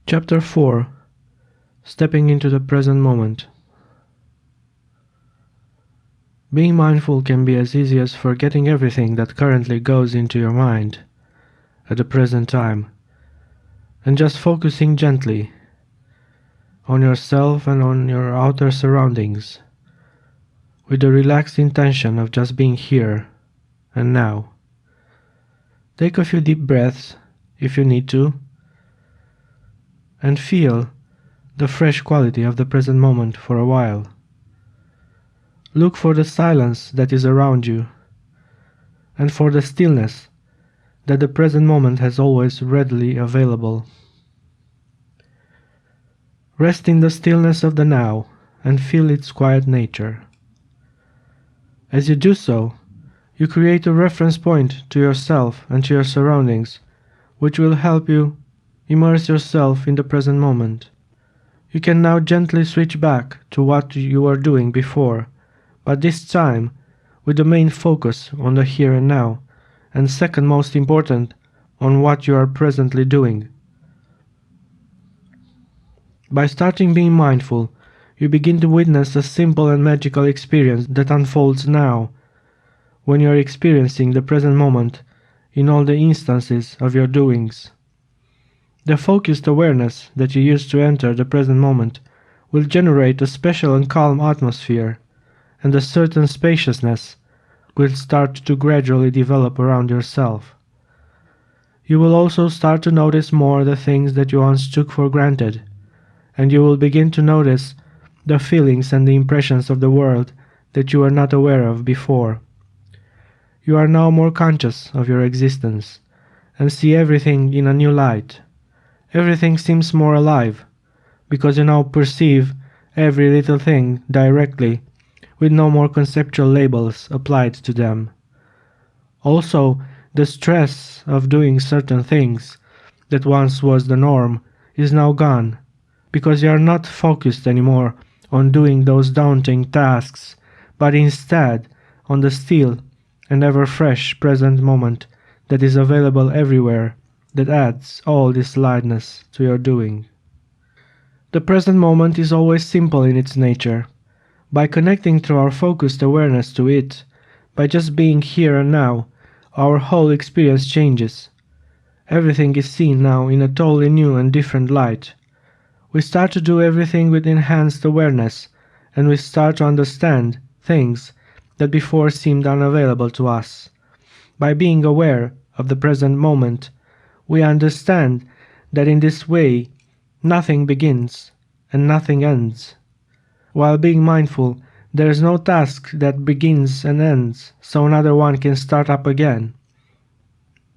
Chapter 4. Stepping into the present moment. Being mindful can be as easy as forgetting everything that currently goes into your mind at the present time, and just focusing gently on yourself and on your outer surroundings, with the relaxed intention of just being here and now. Take a few deep breaths if you need to, and feel the fresh quality of the present moment for a while. Look for the silence that is around you, and for the stillness that the present moment has always readily available. Rest in the stillness of the now and feel its quiet nature. As you do so, you create a reference point to yourself and to your surroundings, which will help you immerse yourself in the present moment. You can now gently switch back to what you were doing before, but this time with the main focus on the here and now, and second most important, on what you are presently doing. By starting being mindful, you begin to witness a simple and magical experience that unfolds now, when you are experiencing the present moment in all the instances of your doings. The focused awareness that you use to enter the present moment will generate a special and calm atmosphere, and a certain spaciousness will start to gradually develop around yourself. You will also start to notice more the things that you once took for granted, and you will begin to notice the feelings and the impressions of the world that you were not aware of before. You are now more conscious of your existence, and see everything in a new light. Everything seems more alive, because you now perceive every little thing directly, with no more conceptual labels applied to them. Also, the stress of doing certain things that once was the norm is now gone, because you are not focused anymore on doing those daunting tasks, but instead on the still and ever-fresh present moment that is available everywhere, that adds all this lightness to your doing. The present moment is always simple in its nature. By connecting through our focused awareness to it, by just being here and now, our whole experience changes. Everything is seen now in a totally new and different light. We start to do everything with enhanced awareness, and we start to understand things that before seemed unavailable to us. By being aware of the present moment, we understand that in this way nothing begins and nothing ends. While being mindful, there is no task that begins and ends so another one can start up again,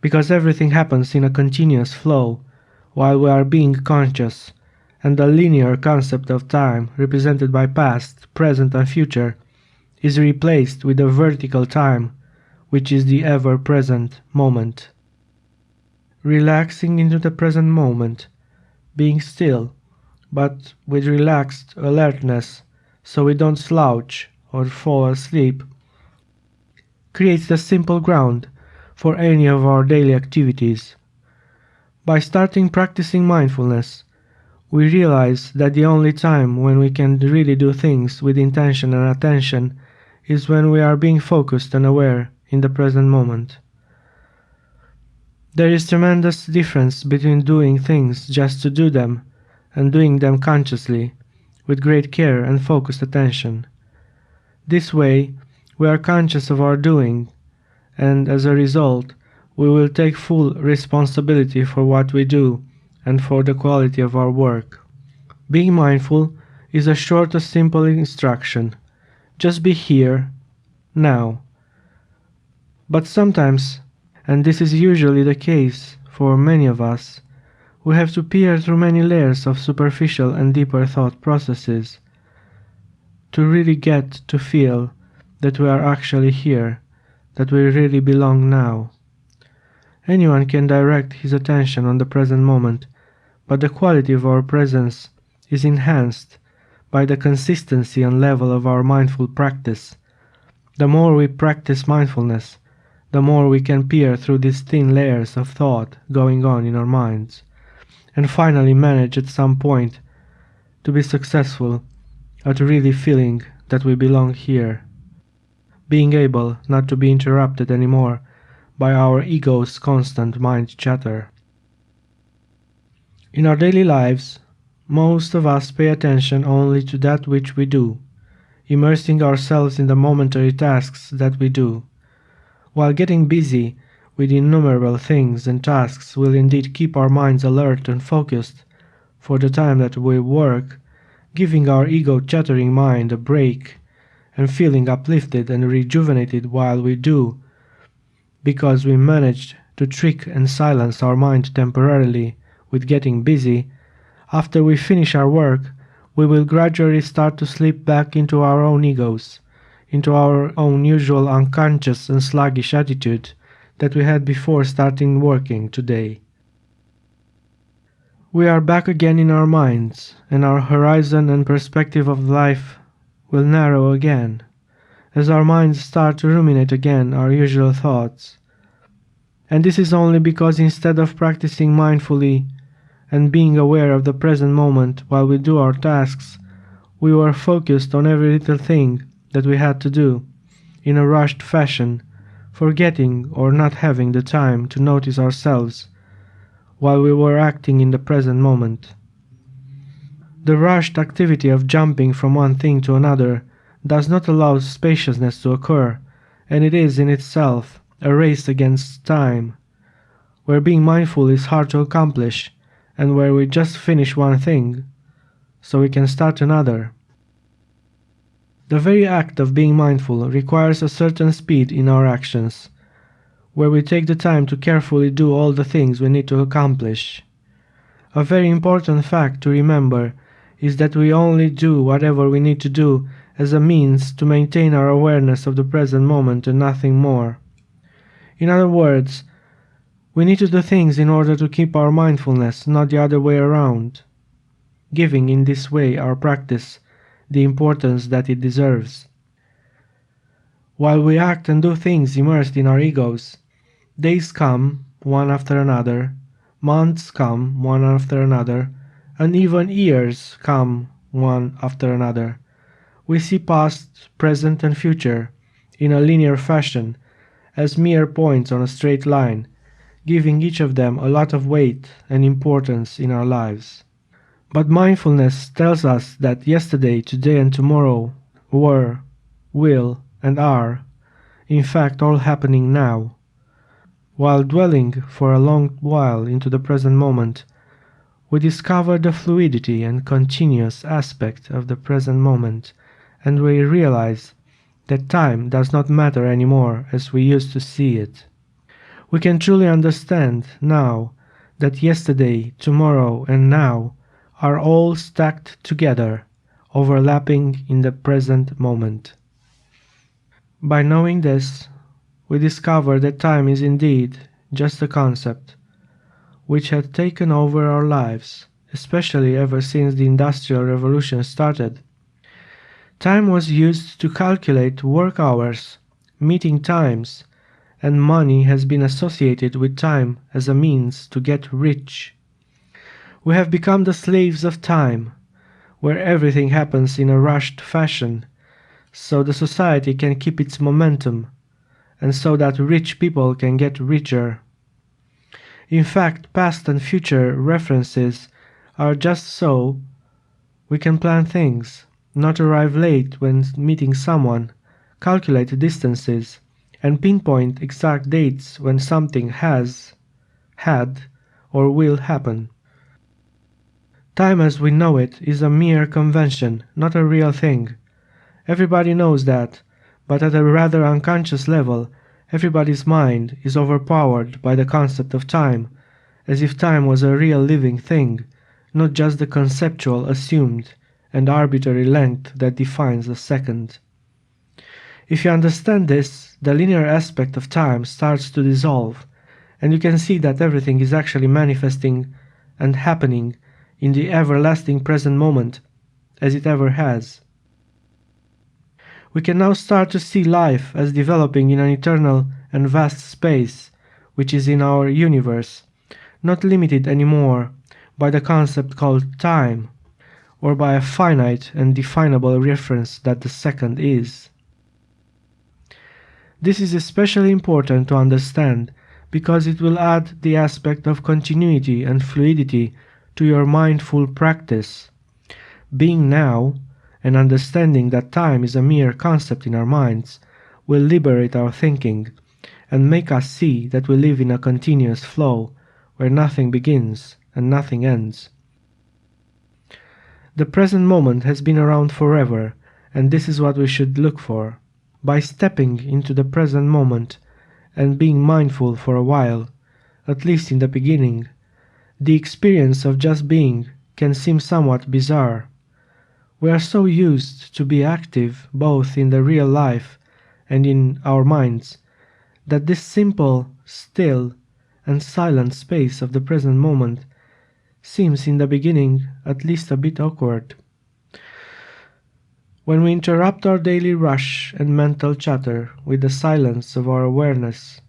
because everything happens in a continuous flow while we are being conscious, and the linear concept of time, represented by past, present and future, is replaced with a vertical time, which is the ever-present moment. Relaxing into the present moment, being still, but with relaxed alertness, so we don't slouch or fall asleep, creates the simple ground for any of our daily activities. By starting practicing mindfulness, we realize that the only time when we can really do things with intention and attention is when we are being focused and aware in the present moment. There is tremendous difference between doing things just to do them and doing them consciously, with great care and focused attention. This way, we are conscious of our doing, and as a result, we will take full responsibility for what we do and for the quality of our work. Being mindful is a short and simple instruction. Just be here, now. But sometimes, and this is usually the case for many of us, we have to peer through many layers of superficial and deeper thought processes to really get to feel that we are actually here, that we really belong now. Anyone can direct his attention on the present moment, but the quality of our presence is enhanced by the consistency and level of our mindful practice. The more we practice mindfulness, the more we can peer through these thin layers of thought going on in our minds, and finally manage at some point to be successful at really feeling that we belong here, being able not to be interrupted anymore by our ego's constant mind chatter. In our daily lives, most of us pay attention only to that which we do, immersing ourselves in the momentary tasks that we do. While getting busy with innumerable things and tasks will indeed keep our minds alert and focused for the time that we work, giving our ego-chattering mind a break and feeling uplifted and rejuvenated while we do, because we managed to trick and silence our mind temporarily with getting busy. After we finish our work, we will gradually start to slip back into our own egos, into our own usual unconscious and sluggish attitude that we had before starting working today. We are back again in our minds, and our horizon and perspective of life will narrow again, as our minds start to ruminate again our usual thoughts. And this is only because instead of practicing mindfully and being aware of the present moment while we do our tasks, we were focused on every little thing that we had to do, in a rushed fashion, forgetting or not having the time to notice ourselves while we were acting in the present moment. The rushed activity of jumping from one thing to another does not allow spaciousness to occur, and it is in itself a race against time, where being mindful is hard to accomplish, and where we just finish one thing, so we can start another. The very act of being mindful requires a certain speed in our actions, where we take the time to carefully do all the things we need to accomplish. A very important fact to remember is that we only do whatever we need to do as a means to maintain our awareness of the present moment and nothing more. In other words, we need to do things in order to keep our mindfulness, not the other way around, giving in this way our practice the importance that it deserves. While we act and do things immersed in our egos, days come one after another, months come one after another, and even years come one after another. We see past, present, and future in a linear fashion as mere points on a straight line, giving each of them a lot of weight and importance in our lives. But mindfulness tells us that yesterday, today, and tomorrow were, will, and are, in fact, all happening now. While dwelling for a long while into the present moment, we discover the fluidity and continuous aspect of the present moment, and we realize that time does not matter anymore as we used to see it. We can truly understand now that yesterday, tomorrow, and now are all stacked together, overlapping in the present moment. By knowing this, we discover that time is indeed just a concept, which had taken over our lives, especially ever since the Industrial Revolution started. Time was used to calculate work hours, meeting times, and money has been associated with time as a means to get rich. We have become the slaves of time, where everything happens in a rushed fashion, so the society can keep its momentum, and so that rich people can get richer. In fact, past and future references are just so we can plan things, not arrive late when meeting someone, calculate distances, and pinpoint exact dates when something has, had, or will happen. Time as we know it is a mere convention, not a real thing. Everybody knows that, but at a rather unconscious level, everybody's mind is overpowered by the concept of time, as if time was a real living thing, not just the conceptual assumed and arbitrary length that defines a second. If you understand this, the linear aspect of time starts to dissolve, and you can see that everything is actually manifesting and happening in the everlasting present moment, as it ever has. We can now start to see life as developing in an eternal and vast space, which is in our universe, not limited anymore by the concept called time, or by a finite and definable reference that the second is. This is especially important to understand because it will add the aspect of continuity and fluidity to your mindful practice. Being now, and understanding that time is a mere concept in our minds, will liberate our thinking and make us see that we live in a continuous flow where nothing begins and nothing ends. The present moment has been around forever, and this is what we should look for. By stepping into the present moment and being mindful for a while, at least in the beginning, the experience of just being can seem somewhat bizarre. We are so used to be active both in the real life and in our minds that this simple, still, and silent space of the present moment seems in the beginning at least a bit awkward. When we interrupt our daily rush and mental chatter with the silence of our awareness,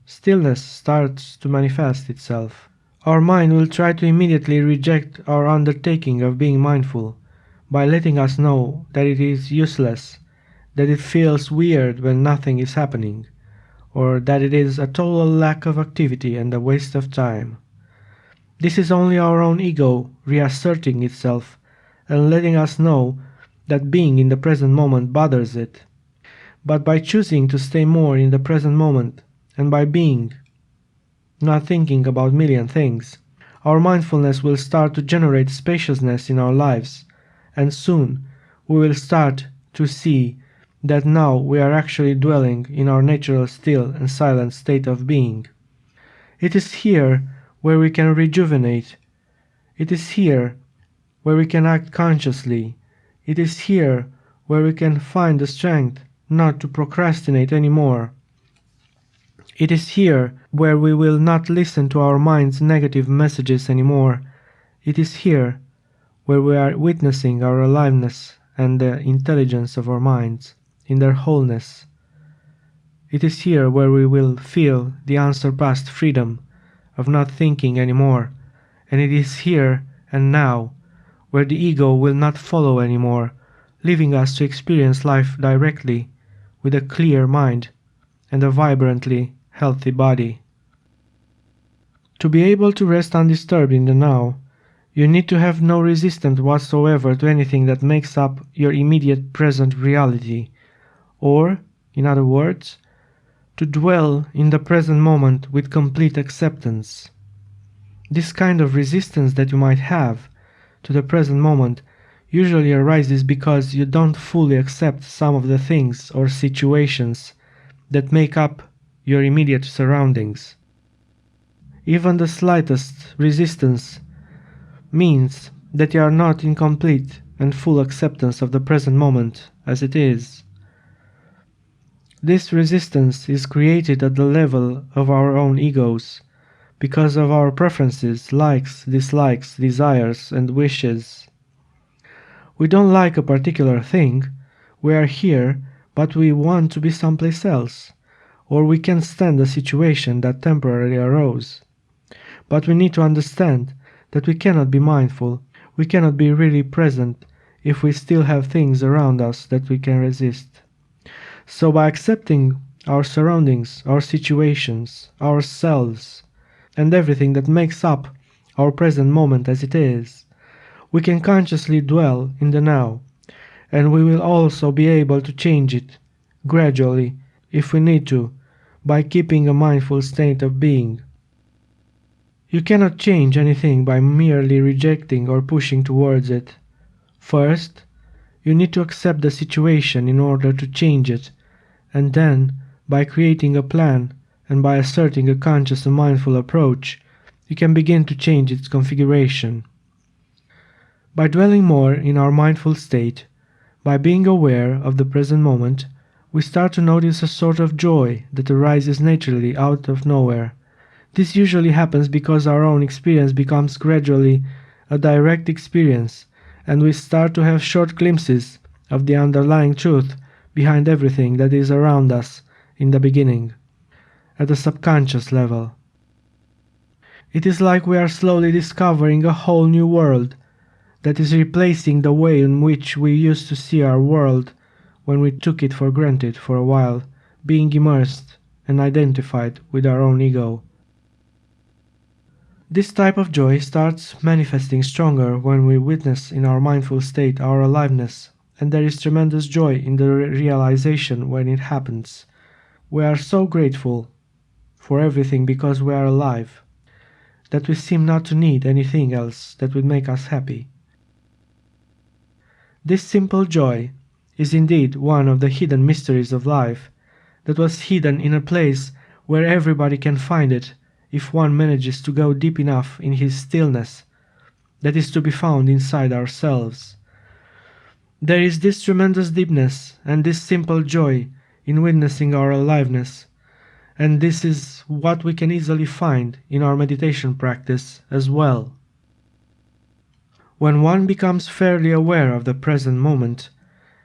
stillness starts to manifest itself. Our mind will try to immediately reject our undertaking of being mindful by letting us know that it is useless, that it feels weird when nothing is happening, or that it is a total lack of activity and a waste of time. This is only our own ego reasserting itself and letting us know that being in the present moment bothers it. But by choosing to stay more in the present moment and by being, not thinking about million things, our mindfulness will start to generate spaciousness in our lives, and soon we will start to see that now we are actually dwelling in our natural still and silent state of being. It is here where we can rejuvenate. It is here where we can act consciously. It is here where we can find the strength not to procrastinate anymore. It is here where we will not listen to our mind's negative messages anymore. It is here where we are witnessing our aliveness and the intelligence of our minds in their wholeness. It is here where we will feel the unsurpassed freedom of not thinking anymore, and it is here and now where the ego will not follow anymore, leaving us to experience life directly with a clear mind and a vibrantly healthy body. To be able to rest undisturbed in the now, you need to have no resistance whatsoever to anything that makes up your immediate present reality, or, in other words, to dwell in the present moment with complete acceptance. This kind of resistance that you might have to the present moment usually arises because you don't fully accept some of the things or situations that make up your immediate surroundings. Even the slightest resistance means that you are not in complete and full acceptance of the present moment as it is. This resistance is created at the level of our own egos, because of our preferences, likes, dislikes, desires, and wishes. We don't like a particular thing, we are here, but we want to be someplace else, or we can't stand a situation that temporarily arose. But we need to understand that we cannot be mindful, we cannot be really present if we still have things around us that we can resist. So by accepting our surroundings, our situations, ourselves, and everything that makes up our present moment as it is, we can consciously dwell in the now, and we will also be able to change it, gradually, if we need to, by keeping a mindful state of being. You cannot change anything by merely rejecting or pushing towards it. First, you need to accept the situation in order to change it, and then, by creating a plan and by asserting a conscious and mindful approach, you can begin to change its configuration. By dwelling more in our mindful state, by being aware of the present moment, we start to notice a sort of joy that arises naturally out of nowhere. This usually happens because our own experience becomes gradually a direct experience, and we start to have short glimpses of the underlying truth behind everything that is around us in the beginning, at a subconscious level. It is like we are slowly discovering a whole new world that is replacing the way in which we used to see our world when we took it for granted for a while, being immersed and identified with our own ego. This type of joy starts manifesting stronger when we witness in our mindful state our aliveness, and there is tremendous joy in the realization when it happens. We are so grateful for everything because we are alive, that we seem not to need anything else that would make us happy. This simple joy is indeed one of the hidden mysteries of life, that was hidden in a place where everybody can find it if one manages to go deep enough in his stillness, that is to be found inside ourselves. There is this tremendous deepness and this simple joy in witnessing our aliveness, and this is what we can easily find in our meditation practice as well. When one becomes fairly aware of the present moment,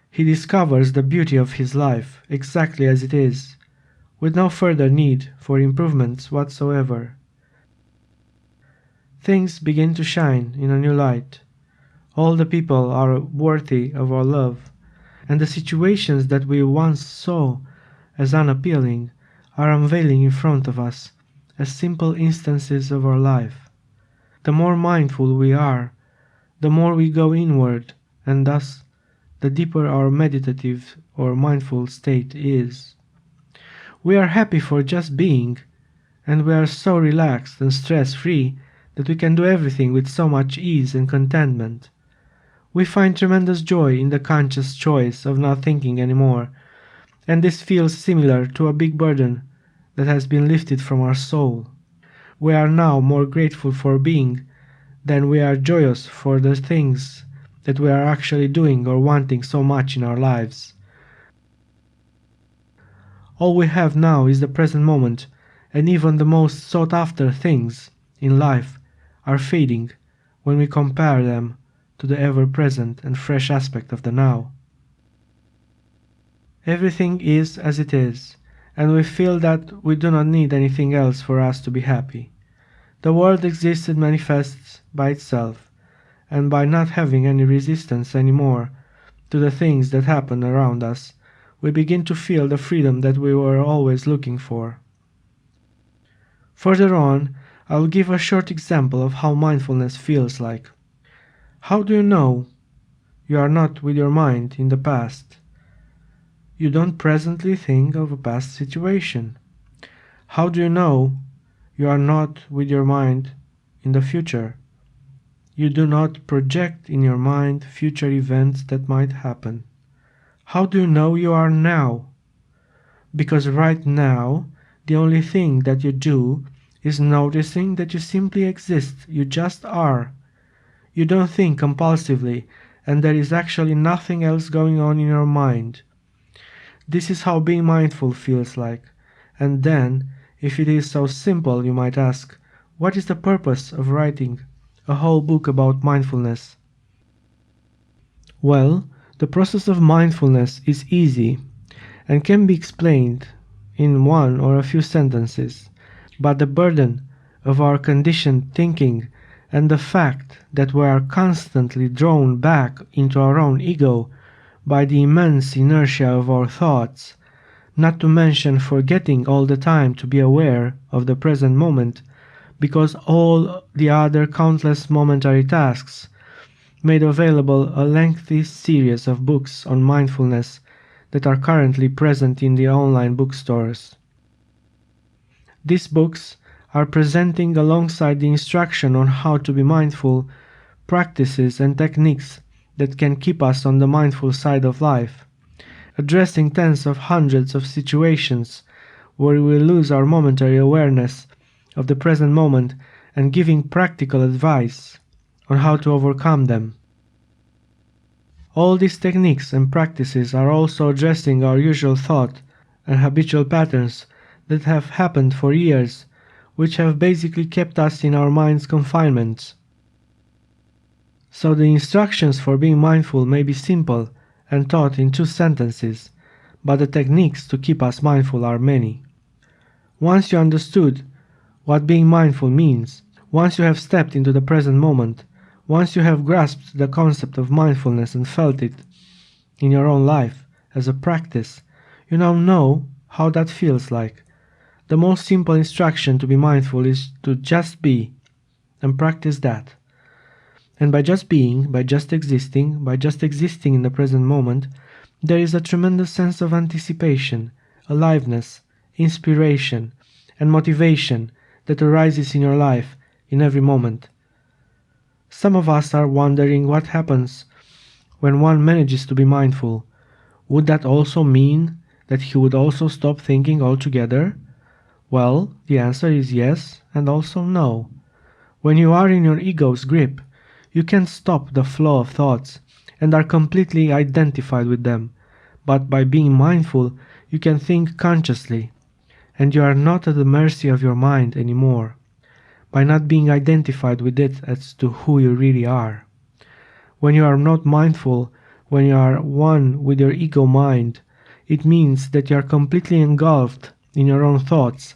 he discovers the beauty of his life exactly as it is, with no further need for improvements whatsoever. Things begin to shine in a new light. All the people are worthy of our love, and the situations that we once saw as unappealing are unveiling in front of us as simple instances of our life. The more mindful we are, the more we go inward, and thus the deeper our meditative or mindful state is. We are happy for just being, and we are so relaxed and stress-free that we can do everything with so much ease and contentment. We find tremendous joy in the conscious choice of not thinking anymore, and this feels similar to a big burden that has been lifted from our soul. We are now more grateful for being than we are joyous for the things that we are actually doing or wanting so much in our lives. All we have now is the present moment, and even the most sought-after things in life are fading when we compare them to the ever-present and fresh aspect of the now. Everything is as it is, and we feel that we do not need anything else for us to be happy. The world exists and manifests by itself, and by not having any resistance anymore to the things that happen around us, we begin to feel the freedom that we were always looking for. Further on, I will give a short example of how mindfulness feels like. How do you know you are not with your mind in the past? You don't presently think of a past situation. How do you know you are not with your mind in the future? You do not project in your mind future events that might happen. How do you know you are now? Because right now, the only thing that you do is noticing that you simply exist, you just are. You don't think compulsively, and there is actually nothing else going on in your mind. This is how being mindful feels like. And then, if it is so simple, you might ask, what is the purpose of writing a whole book about mindfulness? Well, the process of mindfulness is easy and can be explained in one or a few sentences, but the burden of our conditioned thinking and the fact that we are constantly drawn back into our own ego by the immense inertia of our thoughts, not to mention forgetting all the time to be aware of the present moment, because all the other countless momentary tasks made available a lengthy series of books on mindfulness that are currently present in the online bookstores. These books are presenting alongside the instruction on how to be mindful practices and techniques that can keep us on the mindful side of life, addressing tens of hundreds of situations where we lose our momentary awareness of the present moment and giving practical advice on how to overcome them. All these techniques and practices are also addressing our usual thought and habitual patterns that have happened for years, which have basically kept us in our mind's confinements. So the instructions for being mindful may be simple and taught in 2 sentences, but the techniques to keep us mindful are many. Once you understood what being mindful means, Once you have stepped into the present moment, once you have grasped the concept of mindfulness and felt it in your own life as a practice, you now know how that feels like. The most simple instruction to be mindful is to just be and practice that. And by just being, by just existing in the present moment, there is a tremendous sense of anticipation, aliveness, inspiration, and motivation that arises in your life in every moment. Some of us are wondering what happens when one manages to be mindful. Would that also mean that he would also stop thinking altogether? Well, the answer is yes and also no. When you are in your ego's grip, you can't stop the flow of thoughts and are completely identified with them. But by being mindful, you can think consciously, and you are not at the mercy of your mind anymore, by not being identified with it as to who you really are. When you are not mindful, when you are one with your ego mind, it means that you are completely engulfed in your own thoughts,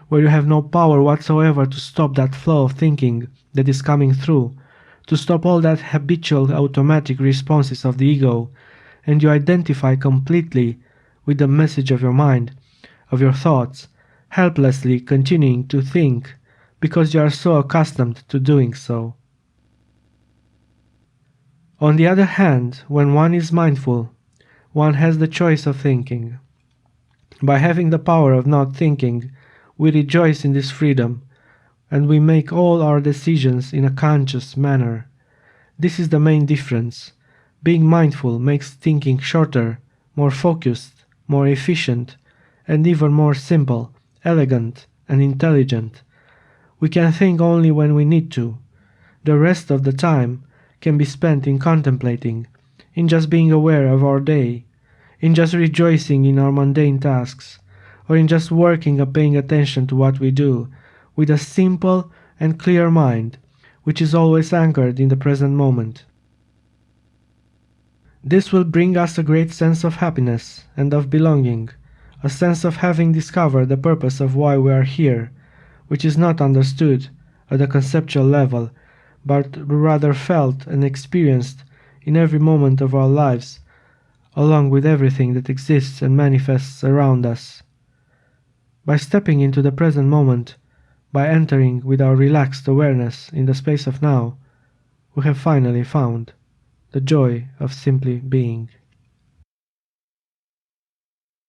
where you have no power whatsoever to stop that flow of thinking that is coming through, to stop all that habitual automatic responses of the ego, and you identify completely with the message of your mind, of your thoughts, helplessly continuing to think because you are so accustomed to doing so. On the other hand, when one is mindful, one has the choice of thinking. By having the power of not thinking, we rejoice in this freedom, and we make all our decisions in a conscious manner. This is the main difference. Being mindful makes thinking shorter, more focused, more efficient, and even more simple, elegant, and intelligent. We can think only when we need to. The rest of the time can be spent in contemplating, in just being aware of our day, in just rejoicing in our mundane tasks, or in just working and paying attention to what we do, with a simple and clear mind, which is always anchored in the present moment. This will bring us a great sense of happiness and of belonging, a sense of having discovered the purpose of why we are here, which is not understood at a conceptual level, but rather felt and experienced in every moment of our lives, along with everything that exists and manifests around us. By stepping into the present moment, by entering with our relaxed awareness in the space of now, we have finally found the joy of simply being.